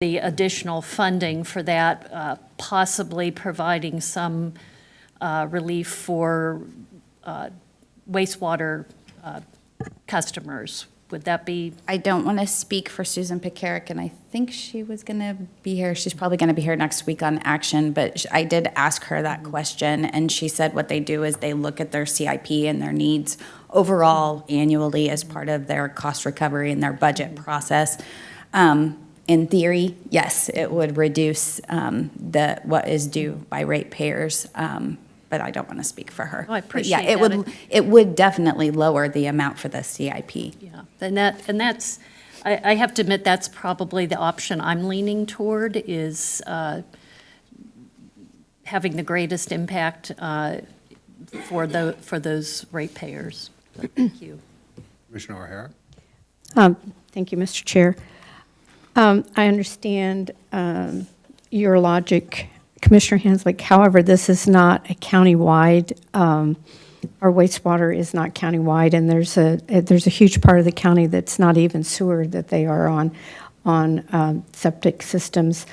the additional funding for that, possibly providing some relief for wastewater customers. Would that be? I don't want to speak for Susan Pekarik, and I think she was going to be here. She's probably going to be here next week on action, but I did ask her that question, and she said what they do is they look at their CIP and their needs overall annually as part of their cost recovery and their budget process. In theory, yes, it would reduce what is due by ratepayers, but I don't want to speak for her. Oh, I appreciate that. Yeah, it would definitely lower the amount for the CIP. Yeah, and that's, I have to admit, that's probably the option I'm leaning toward, is having the greatest impact for those ratepayers. But thank you. Commissioner O'Hara. Thank you, Mr. Chair. I understand your logic, Commissioner Hanslick. However, this is not a countywide, our wastewater is not countywide, and there's a huge part of the county that's not even sewer that they are on septic systems.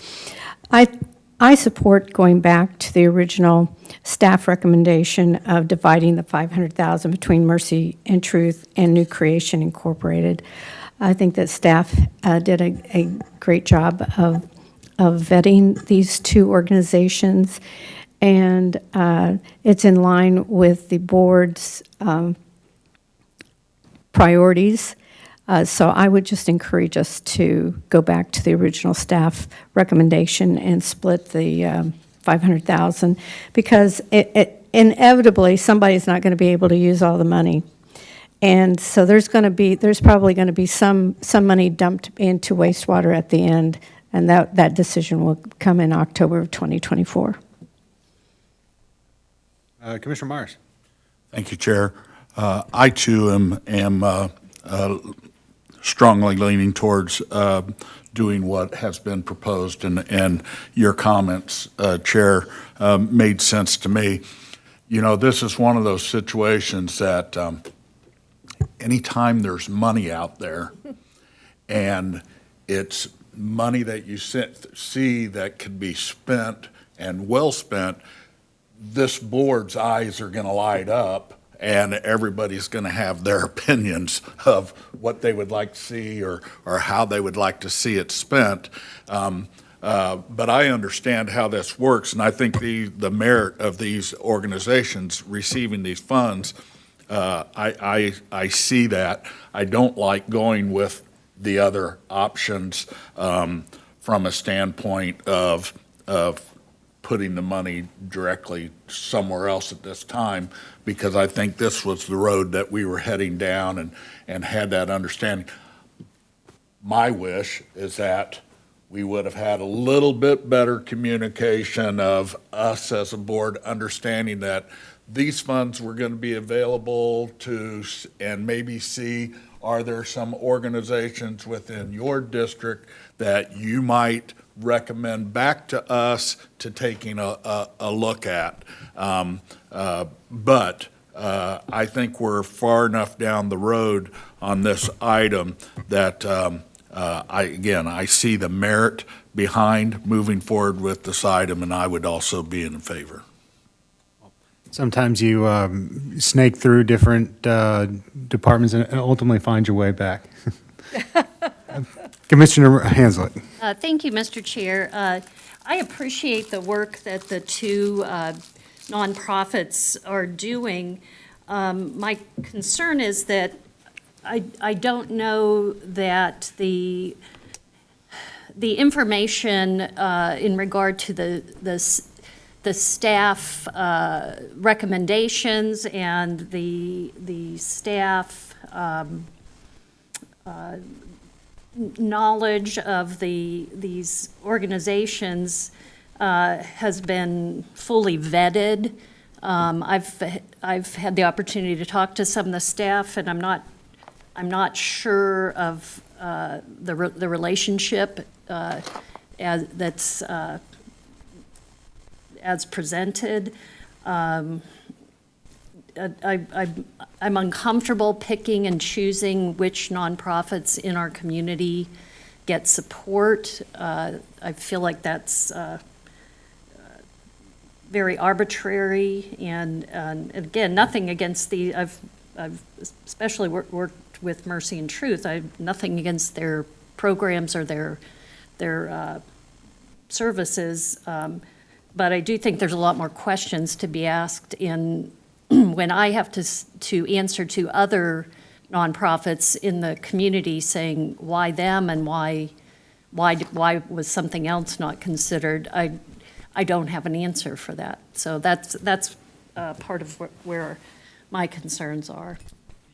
I support going back to the original staff recommendation of dividing the $500,000 between Mercy and Truth and New Creation Incorporated. I think that staff did a great job of vetting these two organizations, and it's in line with the board's priorities. So I would just encourage us to go back to the original staff recommendation and split the $500,000, because inevitably somebody's not going to be able to use all the money. And so there's probably going to be some money dumped into wastewater at the end, and that decision will come in October of 2024. Commissioner Myers. Thank you, Chair. I too am strongly leaning towards doing what has been proposed, and your comments, Chair, made sense to me. You know, this is one of those situations that anytime there's money out there and it's money that you see that could be spent and well spent, this board's eyes are going to light up, and everybody's going to have their opinions of what they would like to see or how they would like to see it spent. But I understand how this works, and I think the merit of these organizations receiving these funds, I see that. I don't like going with the other options from a standpoint of putting the money directly somewhere else at this time, because I think this was the road that we were heading down and had that understanding. My wish is that we would have had a little bit better communication of us as a board understanding that these funds were going to be available to, and maybe see, are there some organizations within your district that you might recommend back to us to taking a look at. But I think we're far enough down the road on this item that I see the merit behind moving forward with this item, and I would also be in favor. Sometimes you snake through different departments and ultimately find your way back. Commissioner Hanslick. Thank you, Mr. Chair. I appreciate the work that the two nonprofits are doing. My concern is that I don't know that the information in regard to the staff recommendations and the staff knowledge of these organizations has been fully vetted. I've had the opportunity to talk to some of the staff, and I'm not sure of the relationship that's as presented. I'm uncomfortable picking and choosing which nonprofits in our community get support. I feel like that's very arbitrary, and again, nothing against I've especially worked with Mercy and Truth. I've nothing against their programs or their services, but I do think there's a lot more questions to be asked in when I have to answer to other nonprofits in the community saying why them and why was something else not considered. I don't have an answer for that. So that's part of where my concerns are.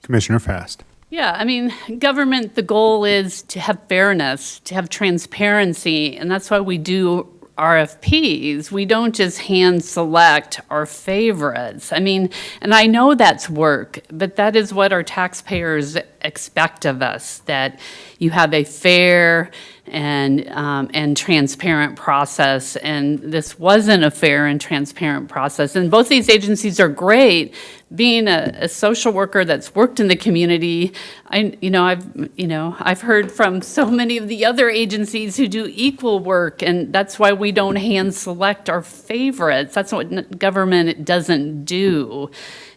Commissioner Fast. Yeah, I mean, government, the goal is to have fairness, to have transparency, and that's why we do RFPs. We don't just hand select our favorites. I mean, and I know that's work, but that is what our taxpayers expect of us, that you have a fair and transparent process. And this wasn't a fair and transparent process. And both these agencies are great. Being a social worker that's worked in the community, I've heard from so many of the other agencies who do equal work, and that's why we don't hand select our favorites. That's what government doesn't do.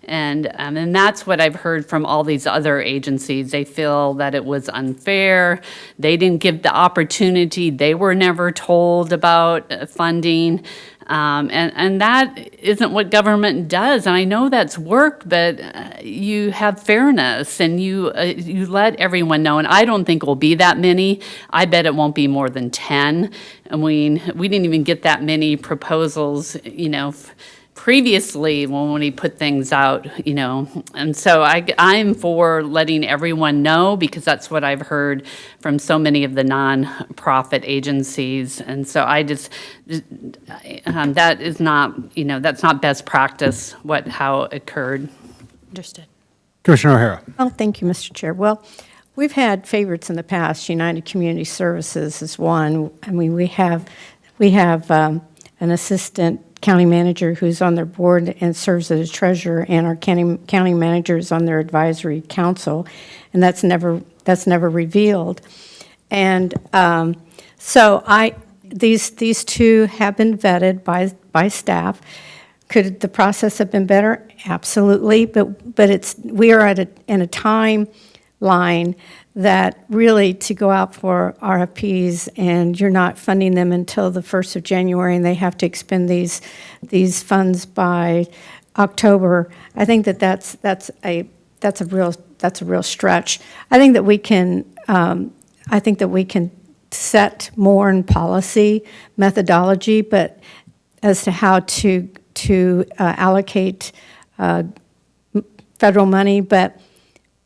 And that's what I've heard from all these other agencies. They feel that it was unfair. They didn't give the opportunity. They were never told about funding. And that isn't what government does. And I know that's work, but you have fairness and you let everyone know. And I don't think it will be that many. I bet it won't be more than 10. I mean, we didn't even get that many proposals, previously when we put things out, and so I'm for letting everyone know, because that's what I've heard from so many of the nonprofit agencies. And so I just, that is not, that's not best practice, how it occurred. Understood. Commissioner O'Hara. Oh, thank you, Mr. Chair. Well, we've had favorites in the past. United Community Services is one. I mean, we have an assistant county manager who's on their board and serves as treasurer, and our county manager is on their advisory council, and that's never revealed. And so these two have been vetted by staff. Could the process have been better? Absolutely, but we are in a timeline that really, to go out for RFPs and you're not funding them until the 1st of January, and they have to expend these funds by October. I think that's a real stretch. I think that we can set more in policy methodology, but as to how to allocate federal money, but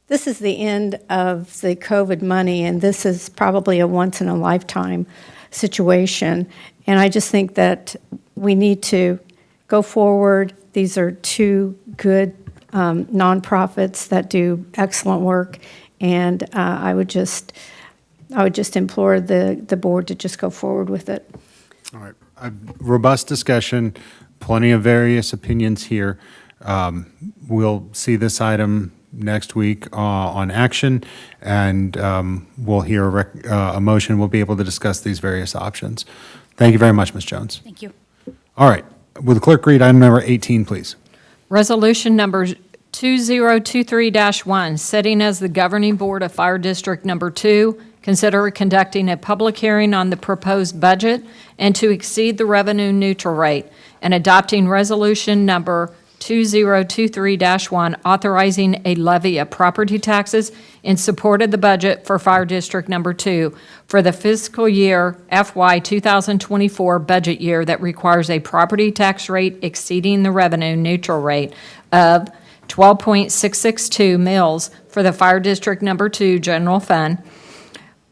this is the end of the COVID money, and this is probably a once-in-a-lifetime situation. And I just think that we need to go forward. These are two good nonprofits that do excellent work, and I would just implore the board to just go forward with it. All right. A robust discussion, plenty of various opinions here. We'll see this item next week on action, and we'll hear a motion. We'll be able to discuss these various options. Thank you very much, Ms. Jones. Thank you. All right. Will the clerk read item number 18, please? Resolution number 2023-1, setting as the governing board of Fire District Number 2, consider conducting a public hearing on the proposed budget and to exceed the revenue neutral rate, and adopting resolution number 2023-1, authorizing a levy of property taxes in support of the budget for Fire District Number 2 for the fiscal year FY 2024 budget year that requires a property tax rate exceeding the revenue neutral rate of 12.662 mils for the Fire District Number 2 General Fund,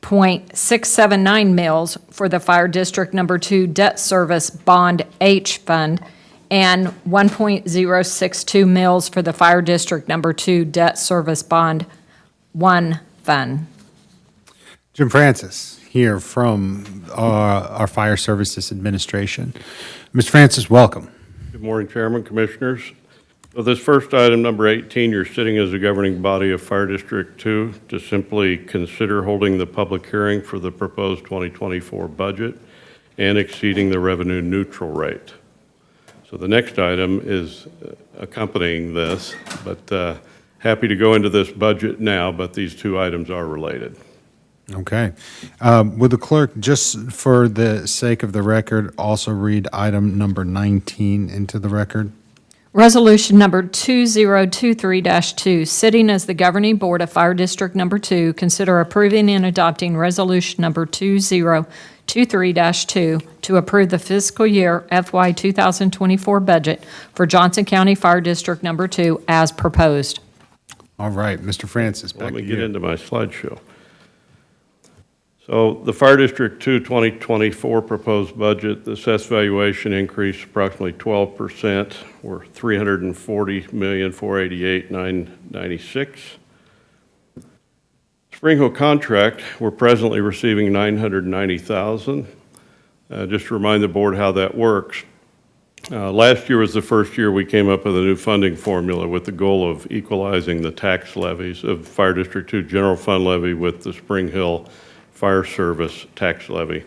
0.679 mils for the Fire District Number 2 Debt Service Bond H Fund, and 1.062 mils for the Fire District Number 2 Debt Service Bond 1 Fund. Jim Francis here from our Fire Services Administration. Mr. Francis, welcome. Good morning, Chairman, Commissioners. So this first item, number 18, you're sitting as a governing body of Fire District 2 to simply consider holding the public hearing for the proposed 2024 budget and exceeding the revenue neutral rate. So the next item is accompanying this, but happy to go into this budget now, but these two items are related. Okay. Would the clerk, just for the sake of the record, also read item number 19 into the record? Resolution number 2023-2, sitting as the governing board of Fire District Number 2, consider approving and adopting resolution number 2023-2 to approve the fiscal year FY 2024 budget for Johnson County Fire District Number 2 as proposed. All right, Mr. Francis, back Let to me get you. into my slideshow. So the Fire District 2 2024 proposed budget, the assessed valuation increased approximately 12%, or $340,488,996. Spring Hill contract, we're presently receiving $990,000. Just to remind the board how that works. Last year was the first year we came up with a new funding formula with the goal of equalizing the tax levies of Fire District 2 general fund levy with the Spring Hill Fire Service tax levy.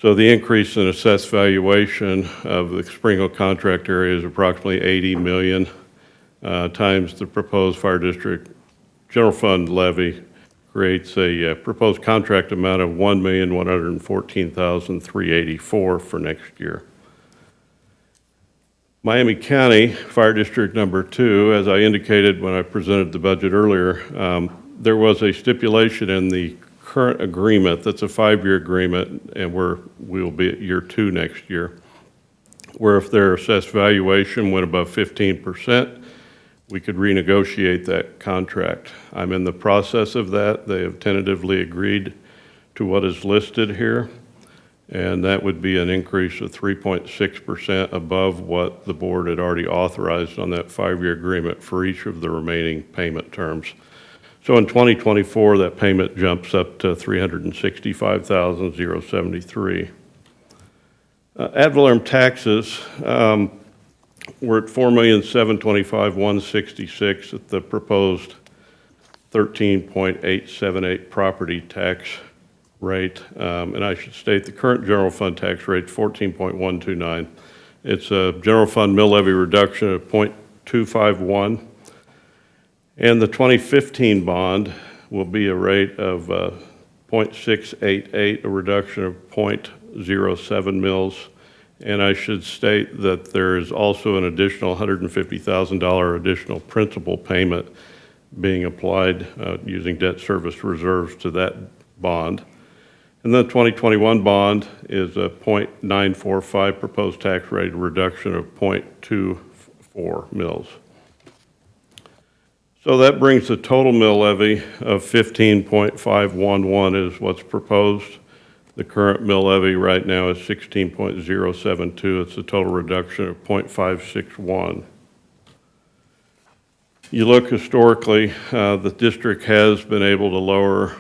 So the increase in assessed valuation of the Spring Hill contract area is approximately 80 million times the proposed Fire District general fund levy creates a proposed contract amount of $1,114,384 for next year. Miami County Fire District Number 2, as I indicated when I presented the budget earlier, there was a stipulation in the current agreement, that's a 5-year agreement, and we'll be at year 2 next year, where if their assessed valuation went above 15%, we could renegotiate that contract. I'm in the process of that. They have tentatively agreed to what is listed here, and that would be an increase of 3.6% above what the board had already authorized on that 5-year agreement for each of the remaining payment terms. So in 2024, that payment jumps up to $365,073. Ad valorem taxes, we're at $4,725,166 at the proposed 13.878 property tax rate. And I should state the current general fund tax rate is 14.129. It's a general fund mill levy reduction of 0.251. And the 2015 bond will be a rate of 0.688, a reduction of 0.07 mils. And I should state that there is also an additional $150,000 additional principal payment being applied using debt service reserves to that bond. And the 2021 bond is a 0.945 proposed tax rate reduction of 0.24 mils. So that brings the total mill levy of 15.511 is what's proposed. The current mill levy right now is 16.072. It's a total reduction of 0.561. You look historically, the district has been able to lower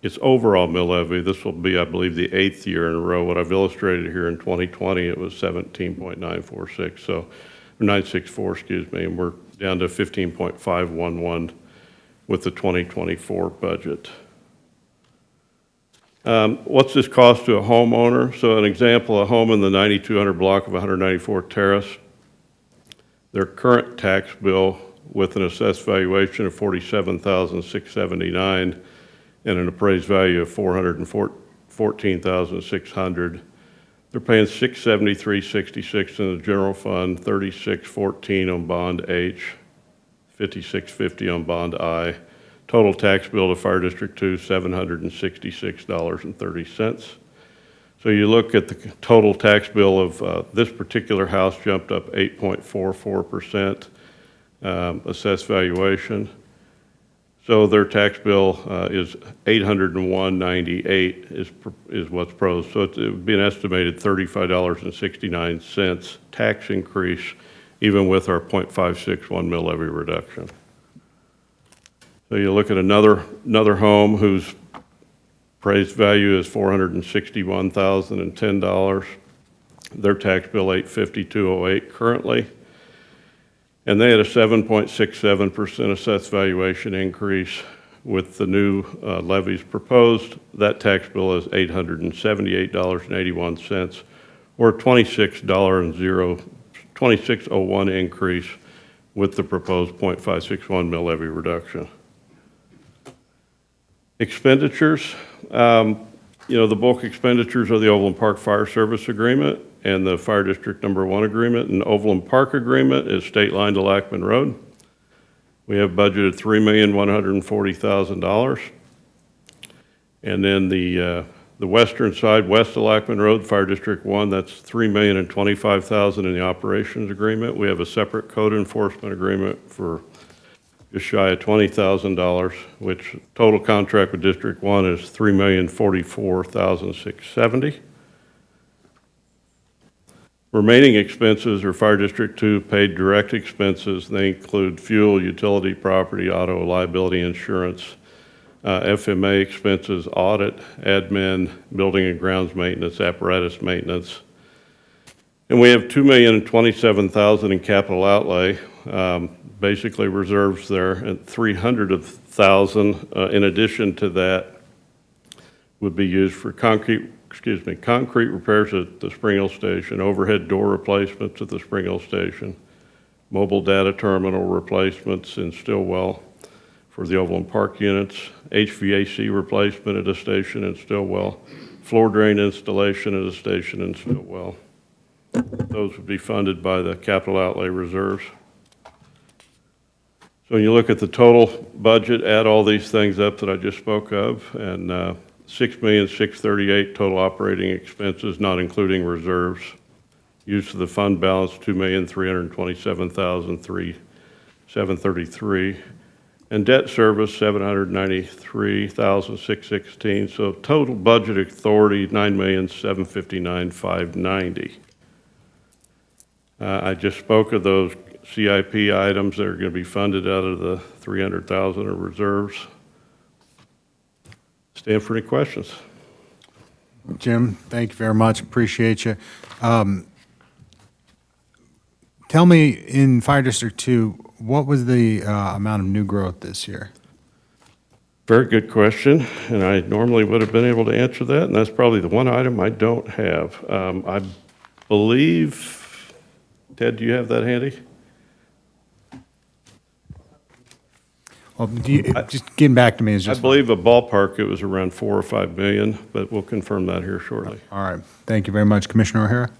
its overall mill levy. This will be, I believe, the 8th year in a row. What I've illustrated here in 2020, it was 17.946, so 964, excuse me, and we're down to 15.511 with the 2024 budget. What's this cost to a homeowner? So an example, a home in the 9200 block of 194 Terrace, their current tax bill with an assessed valuation of $47,679 and an appraised value of $414,600. They're paying $673.66 in the general fund, $36.14 on bond H, $56.50 on bond I. Total tax bill to Fire District 2, $766.30. So you look at the total tax bill of this particular house jumped up 8.44%, assessed valuation. So their tax bill is $801.98 is what's proposed. So it would be an estimated $35.69 tax increase, even with our 0.561 mill levy reduction. So you look at another home whose appraised value is $461,010. Their tax bill $852.08 currently, And they had a 7.67% assessed valuation increase. With the new levies proposed, that tax bill is $878.81, or a $26.01 increase with the proposed 0.561 mill levy reduction. Expenditures, the bulk expenditures are the Overland Park Fire Service Agreement and the Fire District Number 1 Agreement. And the Overland Park Agreement is state line to Lackman Road. We have budgeted $3,140,000. And then the western side, west of Lackman Road, Fire District 1, that's $3,025,000 in the operations agreement. We have a separate code enforcement agreement for just shy of $20,000, which total contract with District 1 is $3,044,670. Remaining expenses are Fire District 2 paid direct expenses. They include fuel, utility, property, auto, liability insurance, FMA expenses, audit, admin, building and grounds maintenance, apparatus maintenance. And we have $2,027,000 in capital outlay, basically reserves there, and $300,000 in addition to that would be used for concrete repairs at the Spring Hill Station, overhead door replacements at the Spring Hill Station, mobile data terminal replacements in Stillwell for the Overland Park units, HVAC replacement at a station in Stillwell, floor drain installation at a station in Stillwell. Those would be funded by the capital outlay reserves. So when you look at the total budget, add all these things up that I just spoke of, and $6,638,000 total operating expenses, not including reserves. Use of the fund balance, $2,327,733. And debt service, $793,616. So total budget authority, $9,759,590. I just spoke of those CIP items that are going to be funded out of the $300,000 of reserves. Stand for any questions. Jim, thank you very much. Appreciate you. Tell me, in Fire District 2, what was the amount of new growth this year? Very good question, and I normally would have been able to answer that, and that's probably the one item I don't have. I believe, Ted, do you have that handy? Well, just getting back to me is I just. believe a ballpark, it was around 4 or 5 million, but we'll confirm that here shortly. All right. Thank you very much. Commissioner O'Hara?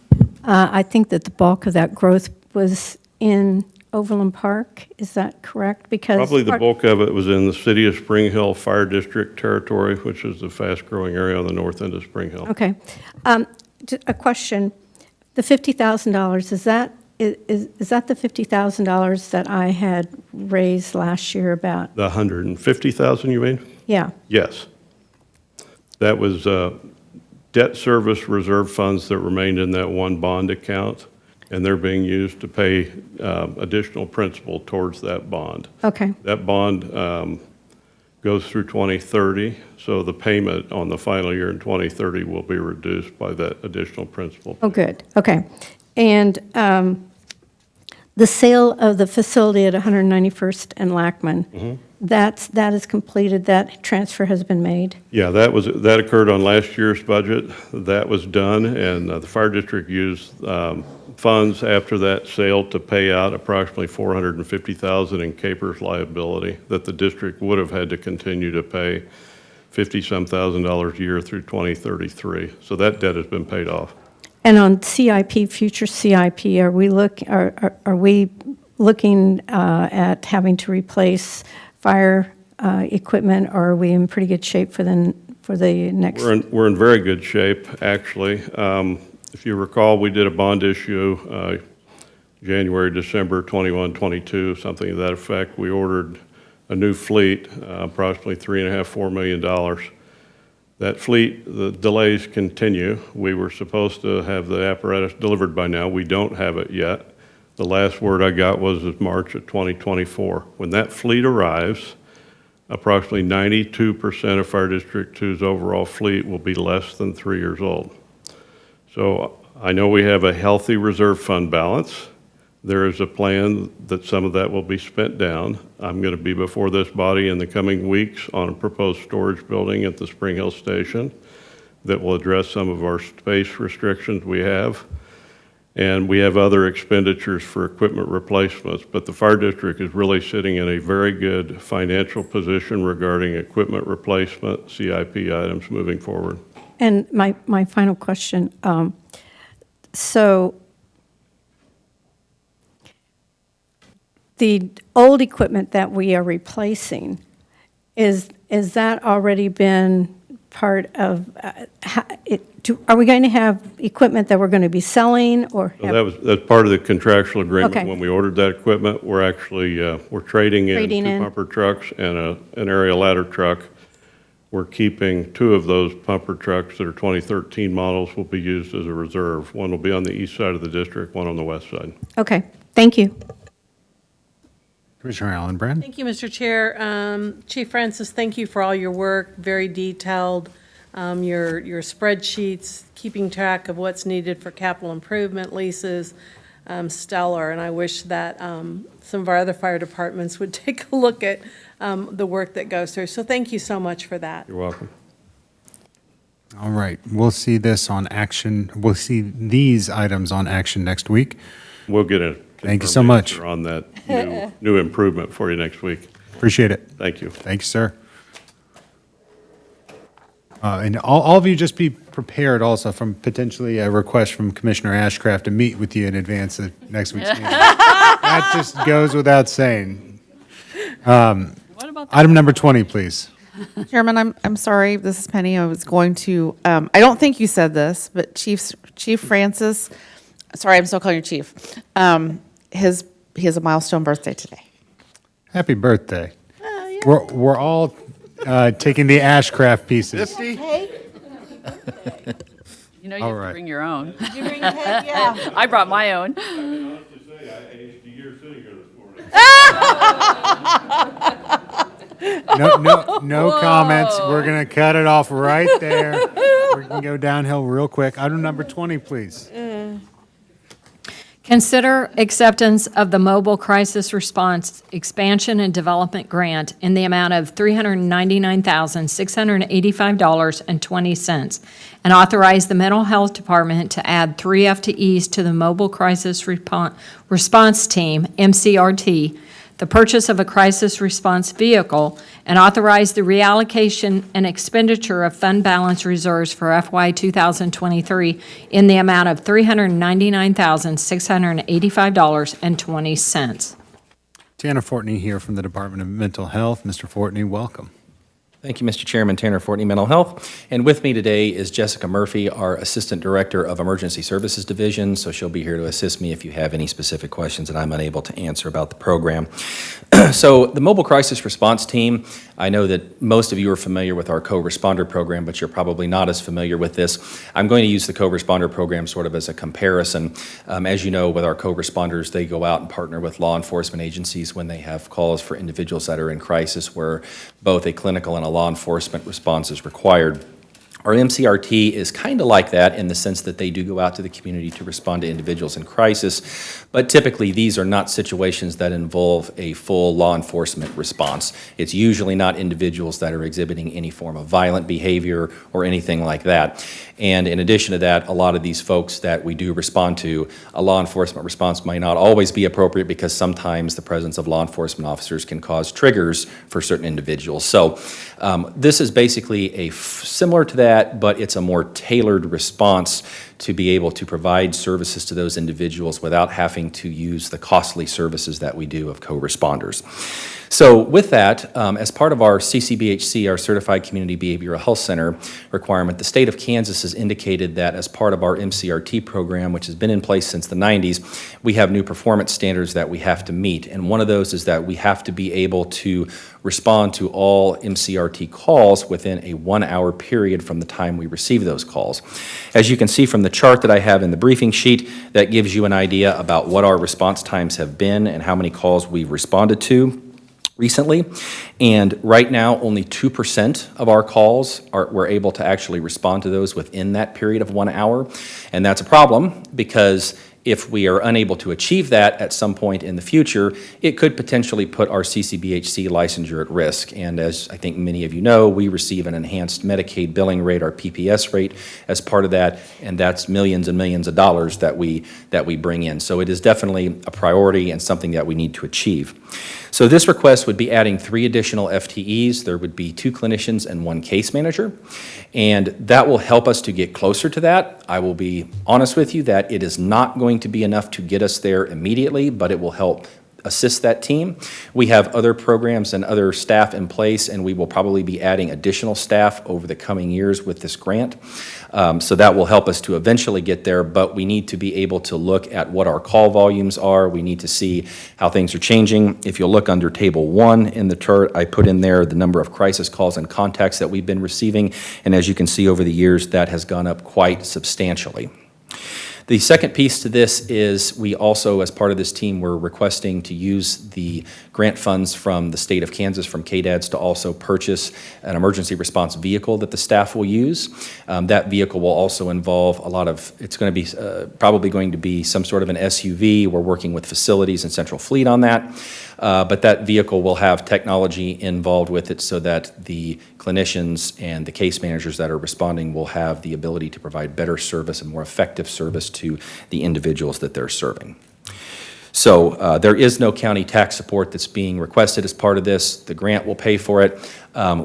I think that the bulk of that growth was in Overland Park. Is that correct? Because Probably the bulk of it was in the city of Spring Hill Fire District territory, which is the fast-growing area on the north end of Spring Hill. Okay. A question. The $50,000, is that the $50,000 that I had raised last year about? The 150,000, you mean? Yeah. Yes. That was debt service reserve funds that remained in that one bond account, and they're being used to pay additional principal towards that bond. Okay. That bond goes through 2030, so the payment on the final year in 2030 will be reduced by that additional principal. Oh, good. Okay. And the sale of the facility at 191st and Lackman, that is completed, that transfer has been made? Yeah, that occurred on last year's budget. That was done, and the fire district used funds after that sale to pay out approximately $450,000 in Capers liability that the district would have had to continue to pay $50-some thousand a year through 2033. So that debt has been paid off. And on CIP, future CIP, are we looking at having to replace fire equipment, or are we in pretty good shape for the next? We're in very good shape, actually. If you recall, we did a bond issue January, December 21, 22, something to that effect. We ordered a new fleet, approximately $3.5–4 million. That fleet, the delays continue. We were supposed to have the apparatus delivered by now. We don't have it yet. The last word I got was March of 2024. When that fleet arrives, approximately 92% of Fire District 2's overall fleet will be less than 3 years old. So I know we have a healthy reserve fund balance There is a plan that some of that will be spent down. I'm going to be before this body in the coming weeks on a proposed storage building at the Spring Hill Station that will address some of our space restrictions we have. And we have other expenditures for equipment replacements, but the fire district is really sitting in a very good financial position regarding equipment replacement, CIP items moving forward. And my final question, so the old equipment that we are replacing, is that already been part of, are we going to have equipment that we're going to be selling or? That's part of the contractual agreement. Okay. When we ordered that equipment, we're actually, we're trading in Trading two in. pumper trucks and an aerial ladder truck. We're keeping two of those pumper trucks that are 2013 models will be used as a reserve. One will be on the east side of the district, one on the west side. Okay, thank you. Commissioner Allen Brand? Thank you, Mr. Chair. Chief Francis, thank you for all your work, very detailed, your spreadsheets, keeping track of what's needed for capital improvement leases, stellar, and I wish that some of our other fire departments would take a look at the work that goes through. So thank you so much for that. You're welcome. All right, we'll see this on action, we'll see these items on action next week. We'll get a Thank you so confirmed much. answer on that new improvement for you next week. Appreciate it. Thank you. Thanks, sir. And all of you just be prepared also from potentially a request from Commissioner Ashcraft to meet with you in advance of next week's meeting. That just goes without saying. Item number 20, please. Chairman, I'm sorry, this is Penny. I was going to, I don't think you said this, but Chief Francis, sorry, I'm still calling you Chief. He has a milestone birthday today. Happy birthday. We're all taking the Ashcraft pieces. You know, you All have right. to bring your own. Did you bring cake? Yeah. I brought my own. No comments. We're going to cut it off right there. We're going to go downhill real quick. Item number 20, please. Consider acceptance of the Mobile Crisis Response Expansion and Development Grant in the amount of $399,685.20 and authorize the Mental Health Department to add 3 FTEs to the Mobile Crisis Response Team, MCRT, the purchase of a crisis response vehicle, and authorize the reallocation and expenditure of fund balance reserves for FY 2023 in the amount of $399,685.20. Tanner Fortney here from the Department of Mental Health. Mr. Fortney, welcome. Thank you, Mr. Chairman. Tanner Fortney, Mental Health. And with me today is Jessica Murphy, our Assistant Director of Emergency Services Division. So she'll be here to assist me if you have any specific questions that I'm unable to answer about the program. So the Mobile Crisis Response Team, I know that most of you are familiar with our co-responder program, but you're probably not as familiar with this. I'm going to use the co-responder program sort of as a comparison. As you know, with our co-responders, they go out and partner with law enforcement agencies when they have calls for individuals that are in crisis where both a clinical and a law enforcement response is required. Our MCRT is kind of like that in the sense that they do go out to the community to respond to individuals in crisis, but typically these are not situations that involve a full law enforcement response. It's usually not individuals that are exhibiting any form of violent behavior or anything like that. And in addition to that, a lot of these folks that we do respond to, a law enforcement response might not always be appropriate because sometimes the presence of law enforcement officers can cause triggers for certain individuals. So this is basically similar to that, but it's a more tailored response to be able to provide services to those individuals without having to use the costly services that we do of co-responders. So with that, as part of our CCBHC, our Certified Community Behavioral Health Center requirement, the state of Kansas has indicated that as part of our MCRT program, which has been in place since the 90s, we have new performance standards that we have to meet. And one of those is that we have to be able to respond to all MCRT calls within a 1-hour period from the time we receive those calls. As you can see from the chart that I have in the briefing sheet, that gives you an idea about what our response times have been and how many calls we've responded to recently. And right now, only 2% of our calls we're able to actually respond to those within that period of 1 hour. And that's a problem because if we are unable to achieve that at some point in the future, it could potentially put our CCBHC licensure at risk. And as I think many of you know, we receive an enhanced Medicaid billing rate, our PPS rate, as part of that, and that's millions and millions of dollars that we bring in. So it is definitely a priority and something that we need to achieve. So this request would be adding 3 additional FTEs. There would be 2 clinicians and 1 case manager, and that will help us to get closer to that. I will be honest with you that it is not going to be enough to get us there immediately, but it will help assist that team. We have other programs and other staff in place, and we will probably be adding additional staff over the coming years with this grant. So that will help us to eventually get there, but we need to be able to look at what our call volumes are. We need to see how things are changing. If you'll look under Table 1 in the chart, I put in there the number of crisis calls and contacts that we've been receiving, and as you can see over the years, that has gone up quite substantially. The second piece to this is we also, as part of this team, we're requesting to use the grant funds from the state of Kansas, from KDADS, to also purchase an emergency response vehicle that the staff will use. That vehicle will also involve a lot of, it's going to be probably going to be some sort of an SUV. We're working with facilities and Central Fleet on that. But that vehicle will have technology involved with it so that the clinicians and the case managers that are responding will have the ability to provide better service and more effective service to the individuals that they're serving. So there is no county tax support that's being requested as part of this. The grant will pay for it.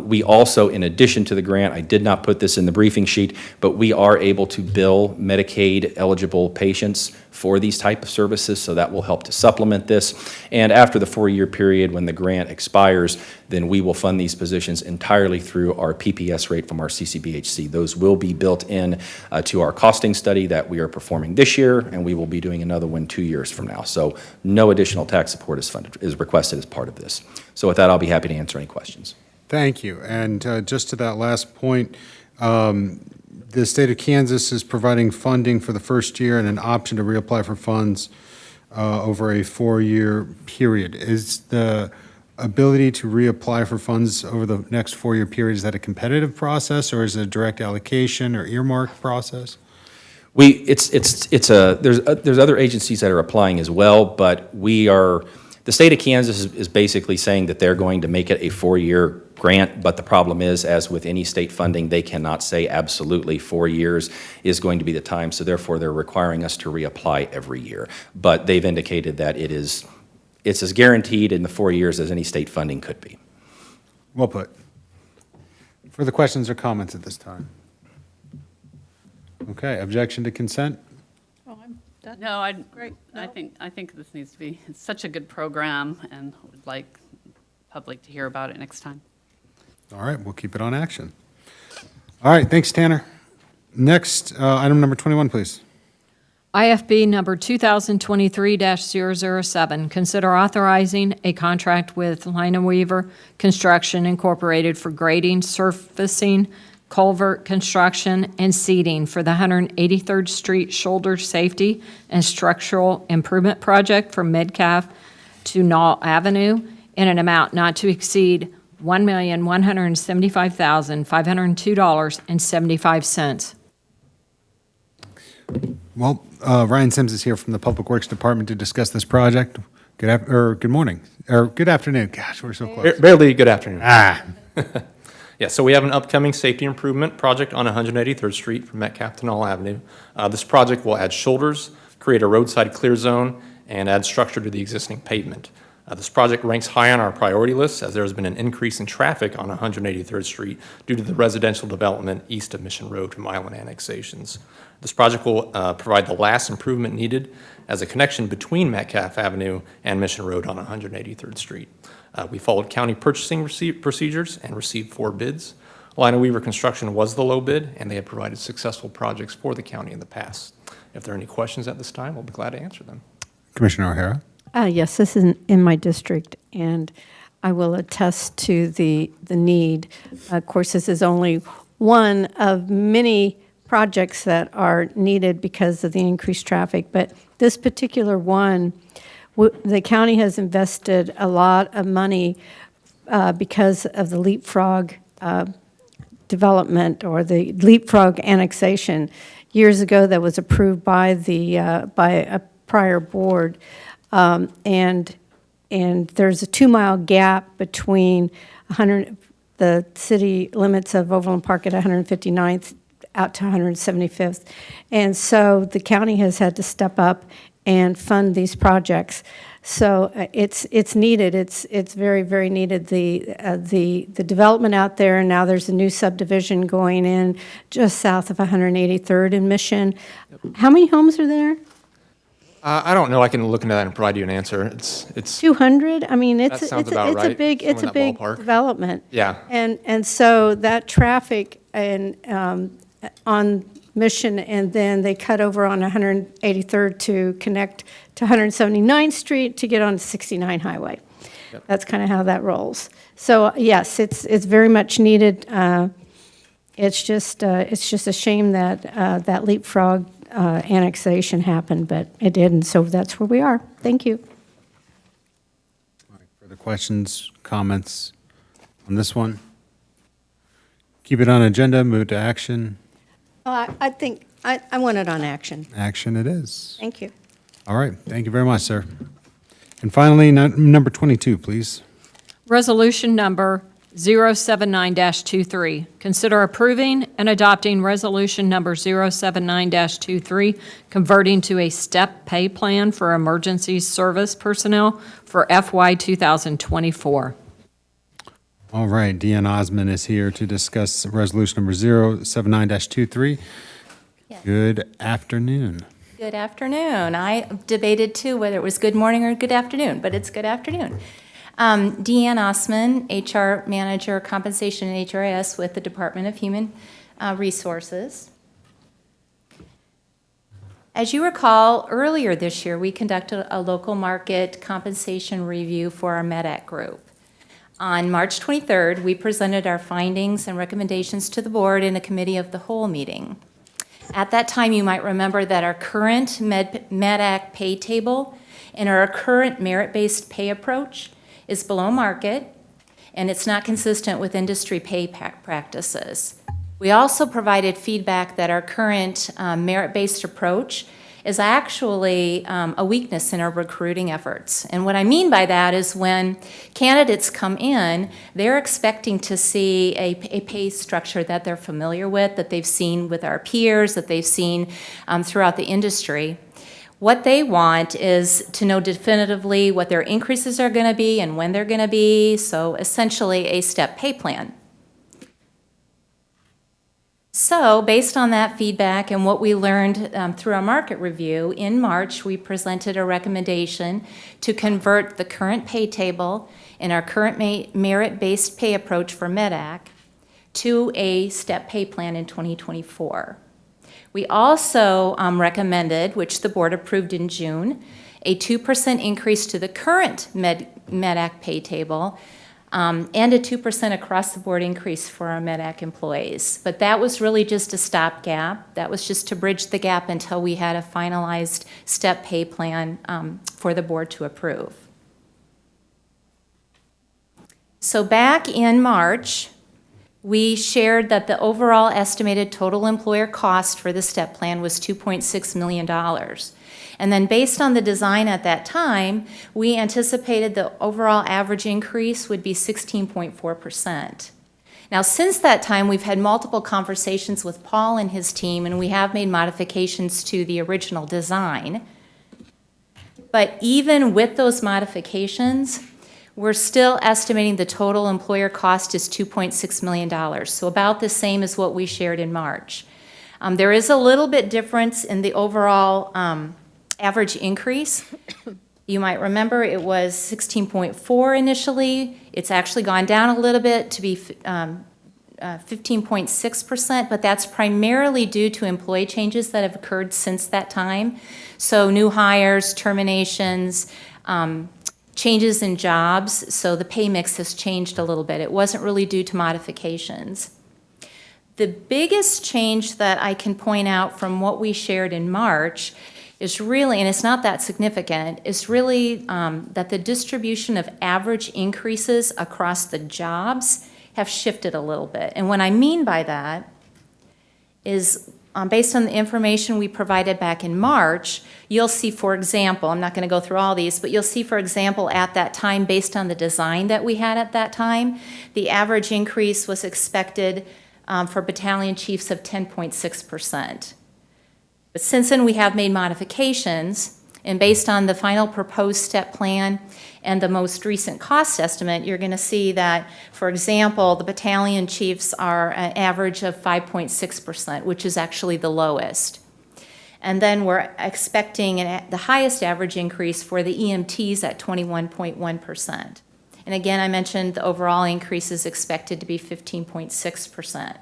We also, in addition to the grant, I did not put this in the briefing sheet, but we are able to bill Medicaid eligible patients for these type of services, so that will help to supplement this. And after the 4-year period when the grant expires, then we will fund these positions entirely through our PPS rate from our CCBHC. Those will be built in to our costing study that we are performing this year, and we will be doing another one 2 years from now. So no additional tax support is requested as part of this. So with that, I'll be happy to answer any questions. Thank you. And just to that last point, the state of Kansas is providing funding for the first year and an option to reapply for funds over a 4-year period. Is the ability to reapply for funds over the next 4-year period, is that a competitive process, or is it a direct allocation or earmark process? There's other agencies that are applying as well, but the state of Kansas is basically saying that they're going to make it a 4-year grant, but the problem is, as with any state funding, they cannot say absolutely 4 years is going to be the time, so therefore they're requiring us to reapply every year. But they've indicated that it's as guaranteed in the 4 years as any state funding could be. Well put. Further questions or comments at this time? Okay, objection to consent? No, I think this needs to be, it's such a good program, and would like the public to hear about it next time. All right, we'll keep it on action. All right, thanks, Tanner. Next, item number 21, please. IFB number 2023-007, consider authorizing a contract with Lina Weaver Construction Incorporated for grading, surfacing, culvert construction, and seeding for the 183rd Street Shoulder Safety and Structural Improvement Project from Metcalf to Knoll Avenue in an amount not to exceed $1,175,502.75. Well, Ryan Sims is here from the Public Works Department to discuss this project. Good morning, or good afternoon. Gosh, we're so close. Barely good afternoon. Ah, Yeah, so we have an upcoming safety improvement project on 183rd Street from Metcalf to Knoll Avenue. This project will add shoulders, create a roadside clear zone, and add structure to the existing pavement. This project ranks high on our priority list as there has been an increase in traffic on 183rd Street due to the residential development east of Mission Road from island annexations. This project will provide the last improvement needed as a connection between Metcalf Avenue and Mission Road on 183rd Street. We followed county purchasing procedures and received 4 bids. Lina Weaver Construction was the low bid, and they have provided successful projects for the county in the past. If there are any questions at this time, we'll be glad to answer them. Commissioner O'Hara. Yes, this is in my district, and I will attest to the need. Of course, this is only one of many projects that are needed because of the increased traffic, but this particular one, the county has invested a lot of money because of the leapfrog development or the leapfrog annexation years ago that was approved by by a prior board. And there's a 2-mile gap between the city limits of Overland Park at 159th out to 175th. And so the county has had to step up and fund these projects. So it's needed. It's very, very needed. The development out there, and now there's a new subdivision going in just south of 183rd and Mission. How many homes are there? I don't know. I can look into that and provide you an answer. It's 200? I mean, it's That sounds a about right, big, it's a somewhere in big that ballpark. development. Yeah. And so that traffic and on Mission, and then they cut over on 183rd to connect to 179th Street to get on 69 Highway. Yep. That's kind of how that rolls. So yes, it's very much needed. It's just a shame that that leapfrog annexation happened, but it did, and so that's where we are. Thank you. Further questions, comments on this one? Keep it on agenda, move to action. I think I want it on action. Action it is. Thank you. All right, thank you very much, sir. And finally, number 22, please. Resolution number 079-23. Consider approving and adopting resolution number 079-23, converting to a step pay plan for emergency service personnel for FY 2024. All right, Deanne Osmond is here to discuss resolution number 079-23. Good afternoon. Good afternoon. I debated too whether it was good morning or good afternoon, but it's good afternoon. Deanne Osman, HR Manager, Compensation and HRIS with the Department of Human Resources. As you recall, earlier this year, we conducted a local market compensation review for our MEDAC group. On March 23rd, we presented our findings and recommendations to the board in a committee of the whole meeting. At that time, you might remember that our current MEDAC pay table and our current merit-based pay approach is below market, and it's not consistent with industry pay practices. We also provided feedback that our current merit-based approach is actually a weakness in our recruiting efforts. And what I mean by that is when candidates come in, they're expecting to see a pay structure that they're familiar with, that they've seen with our peers, that they've seen throughout the industry. What they want is to know definitively what their increases are going to be and when they're going to be, so essentially a step pay plan. So based on that feedback and what we learned through our market review, in March we presented a recommendation to convert the current pay table and our current merit-based pay approach for MEDAC to a step pay plan in 2024. We also recommended, which the board approved in June, a 2% increase to the current MEDAC pay table and a 2% across-the-board increase for our MEDAC employees. But that was really just a stopgap. That was just to bridge the gap until we had a finalized step pay plan for the board to approve. So back in March, we shared that the overall estimated total employer cost for the step plan was $2.6 million. And then based on the design at that time, we anticipated the overall average increase would be 16.4%. Now, since that time, we've had multiple conversations with Paul and his team, and we have made modifications to the original design. But even with those modifications, we're still estimating the total employer cost is $2.6 million, so about the same as what we shared in March. There is a little bit difference in the overall average increase. You might remember it was 16.4 initially. It's actually gone down a little bit to be 15.6%, but that's primarily due to employee changes that have occurred since that time. So new hires, terminations, changes in jobs, so the pay mix has changed a little bit. It wasn't really due to modifications. The biggest change that I can point out from what we shared in March is really, and it's not that significant, is really that the distribution of average increases across the jobs have shifted a little bit. And what I mean by that is based on the information we provided back in March, you'll see, for example, I'm not going to go through all these, but you'll see, for example, at that time, based on the design that we had at that time, the average increase was expected for battalion chiefs of 10.6%. But since then, we have made modifications, and based on the final proposed step plan and the most recent cost estimate, you're going to see that, for example, the battalion chiefs are an average of 5.6%, which is actually the lowest. And then we're expecting the highest average increase for the EMTs at 21.1%. And again, I mentioned the overall increase is expected to be 15.6%.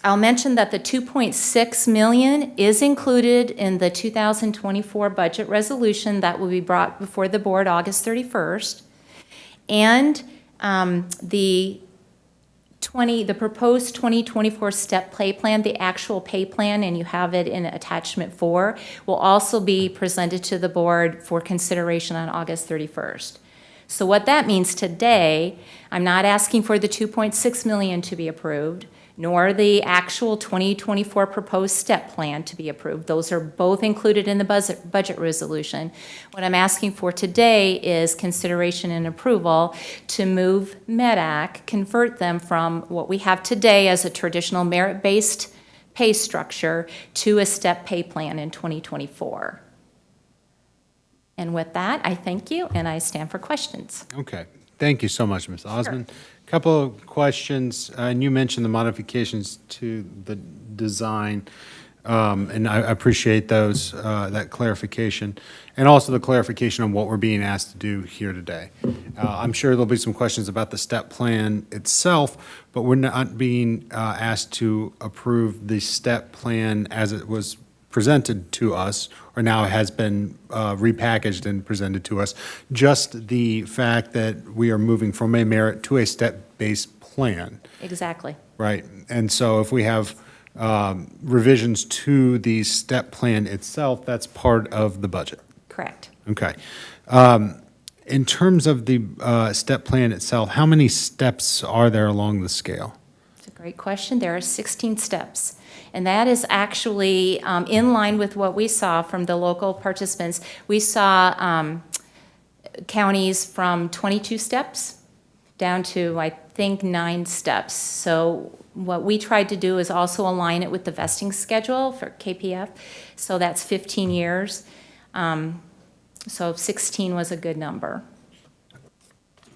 I'll mention that the $2.6 million is included in the 2024 budget resolution that will be brought before the board August 31st. And the proposed 2024 step pay plan, the actual pay plan, and you have it in attachment 4, will also be presented to the board for consideration on August 31st. So what that means today, I'm not asking for the $2.6 million to be approved, nor the actual 2024 proposed step plan to be approved. Those are both included in the budget resolution. What I'm asking for today is consideration and approval to move MEDAC, convert them from what we have today as a traditional merit-based pay structure to a step pay plan in 2024. And with that, I thank you, and I stand for questions. Okay. Thank you so much, Ms. Osmond. Couple of questions, and you mentioned the modifications to the design, and I appreciate those, that clarification, and also the clarification on what we're being asked to do here today. I'm sure there'll be some questions about the step plan itself, but we're not being asked to approve the step plan as it was presented to us, or now has been repackaged and presented to us, just the fact that we are moving from a merit to a step-based plan, Exactly. right? And so if we have revisions to the step plan itself, that's part of the budget. Correct. Okay. In terms of the step plan itself, how many steps are there along the scale? It's a great question. There are 16 steps. And that is actually in line with what we saw from the local participants. We saw counties from 22 steps down to, I think, 9 steps. So what we tried to do is also align it with the vesting schedule for KPF. So that's 15 years. So 16 was a good number.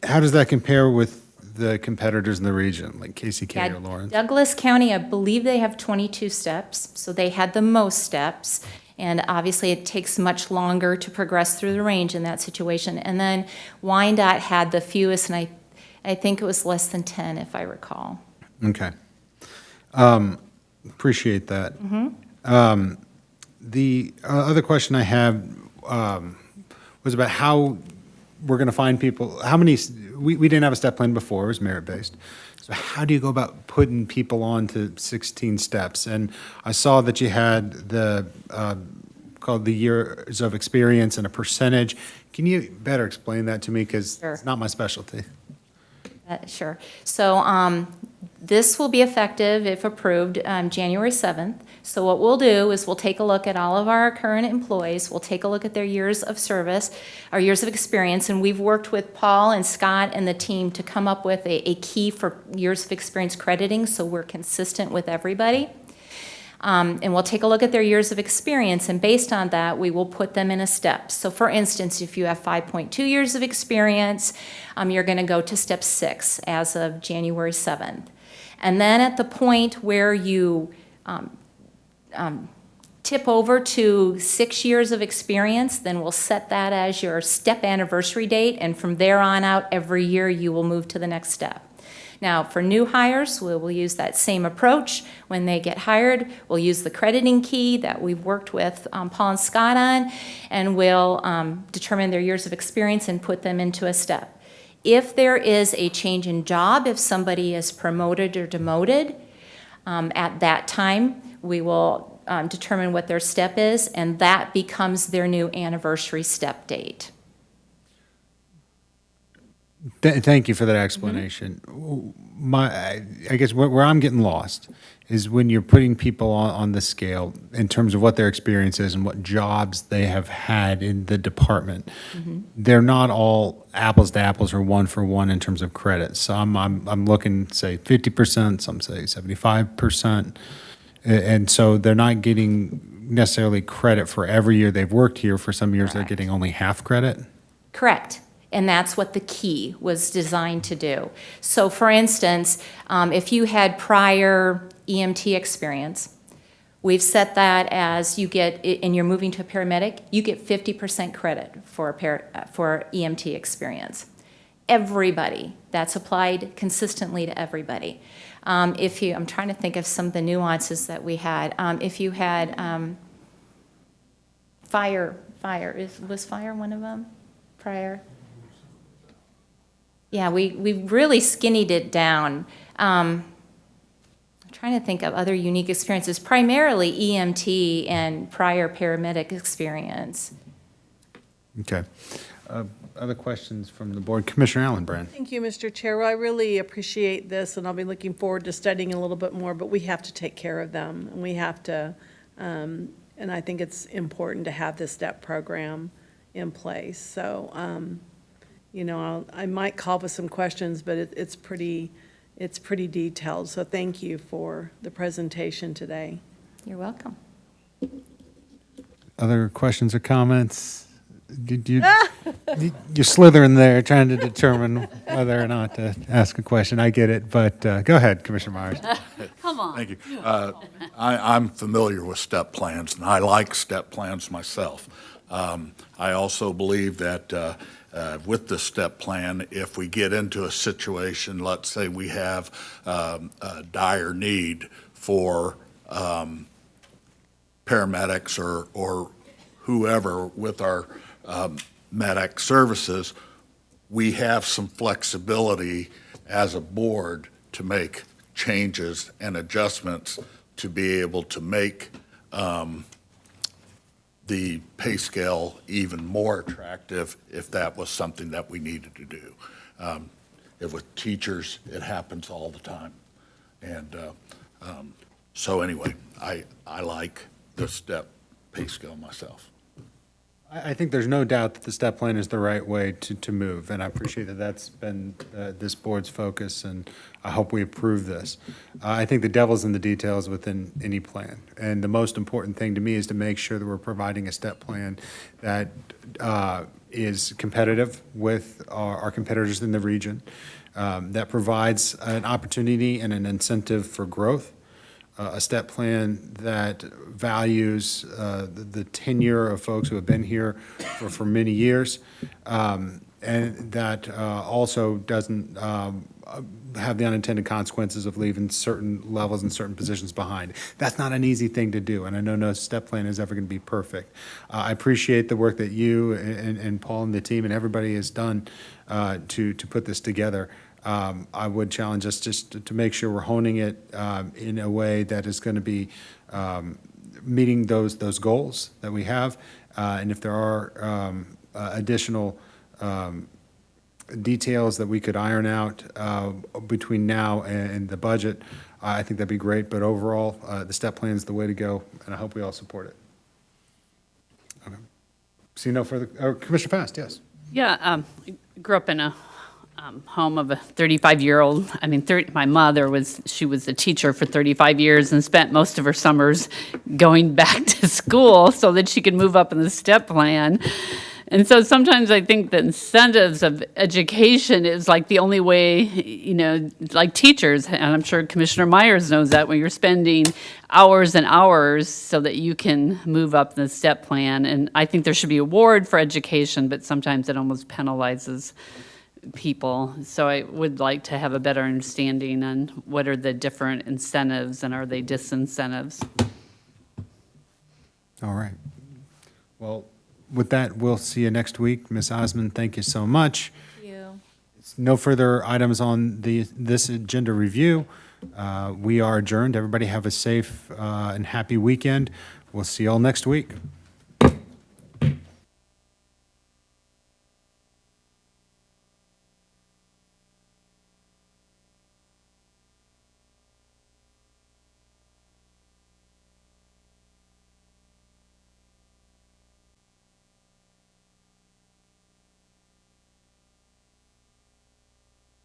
How does that compare with the competitors in the region, like KCK or Lawrence? Douglas County, I believe they have 22 steps, so they had the most steps. And obviously, it takes much longer to progress through the range in that situation. And then Wyandotte had the fewest, and I think it was less than 10, if I recall. Okay. Appreciate that. The other question I have was about how we're going to find people, how many, we didn't have a step plan before, it was merit-based. So how do you go about putting people on to 16 steps? And I saw that you had the, called the years of experience and a percentage. Can you better explain that to me? Because it's not my specialty. Sure. So this will be effective, if approved, January 7th. So what we'll do is we'll take a look at all of our current employees. We'll take a look at their years of service, our years of experience, and we've worked with Paul and Scott and the team to come up with a key for years of experience crediting, so we're consistent with everybody. And we'll take a look at their years of experience, and based on that, we will put them in a step. So for instance, if you have 5.2 years of experience, you're going to go to step 6 as of January 7th. And then at the point where you tip over to 6 years of experience, then we'll set that as your step anniversary date, and from there on out, every year you will move to the next step. Now, for new hires, we will use that same approach. When they get hired, we'll use the crediting key that we've worked with Paul and Scott on, and we'll determine their years of experience and put them into a step. If there is a change in job, if somebody is promoted or demoted, At that time, we will determine what their step is, and that becomes their new anniversary step date. Thank you for that explanation. I guess where I'm getting lost is when you're putting people on the scale in terms of what their experience is and what jobs they have had in the department. They're not all apples to apples or one for one in terms of credit. Some I'm looking, say, 50%, some say 75%. And so they're not getting necessarily credit for every year they've worked here. For some years, they're getting only half credit. Correct. And that's what the key was designed to do. So for instance, if you had prior EMT experience, we've set that as you get, and you're moving to a paramedic, you get 50% credit for EMT experience. Everybody, that's applied consistently to everybody. I'm trying to think of some of the nuances that we had. If you had was fire one of them prior? Yeah, we really skinnied it down. I'm trying to think of other unique experiences, primarily EMT and prior paramedic experience. Okay. Other questions from the board? Commissioner Allen-Brand. Thank you, Mr. Chair. Well, I really appreciate this, and I'll be looking forward to studying a little bit more, but we have to take care of them, and we have to, and I think it's important to have this STEP program in place. So, I might call with some questions, but it's pretty detailed. So thank you for the presentation today. You're welcome. Other questions or comments? You're slithering there, trying to determine whether or not to ask a question. I get it, but go ahead, Commissioner Myers. Come on. Thank you. I'm familiar with STEP plans, and I like STEP plans myself. I also believe that with the STEP plan, if we get into a situation, let's say we have a dire need for paramedics or whoever with our medic services, we have some flexibility as a board to make changes and adjustments to be able to make the pay scale even more attractive if that was something that we needed to do. If with teachers, it happens all the time. And so anyway, I like the STEP pay scale myself. I think there's no doubt that the STEP plan is the right way to move, and I appreciate that that's been this board's focus, and I hope we approve this. I think the devil's in the details within any plan, and the most important thing to me is to make sure that we're providing a STEP plan that is competitive with our competitors in the region, that provides an opportunity and an incentive for growth, a STEP plan that values the tenure of folks who have been here for many years, and that also doesn't have the unintended consequences of leaving certain levels and certain positions behind. That's not an easy thing to do, and I know no STEP plan is ever going to be perfect. I appreciate the work that you and Paul and the team and everybody has done to put this together. I would challenge us just to make sure we're honing it in a way that is going to be meeting those goals that we have. And if there are additional details that we could iron out between now and the budget, I think that'd be great. But overall, the STEP plan is the way to go, and I hope we all support it. Okay. See no further, Commissioner Fast, yes. Yeah, I grew up in a home of a 35-year-old. My mother she was a teacher for 35 years and spent most of her summers going back to school so that she could move up in the STEP plan. And so sometimes I think the incentives of education is like the only way, like teachers, and I'm sure Commissioner Myers knows that, when you're spending hours and hours so that you can move up the STEP plan. And I think there should be a award for education, but sometimes it almost penalizes people. So I would like to have a better understanding on what are the different incentives and are they disincentives? All right. Well, with that, we'll see you next week. Ms. Osmond, thank you so much. Thank you. No further items on this agenda review. We are adjourned. Everybody have a safe and happy weekend. We'll see you all next week.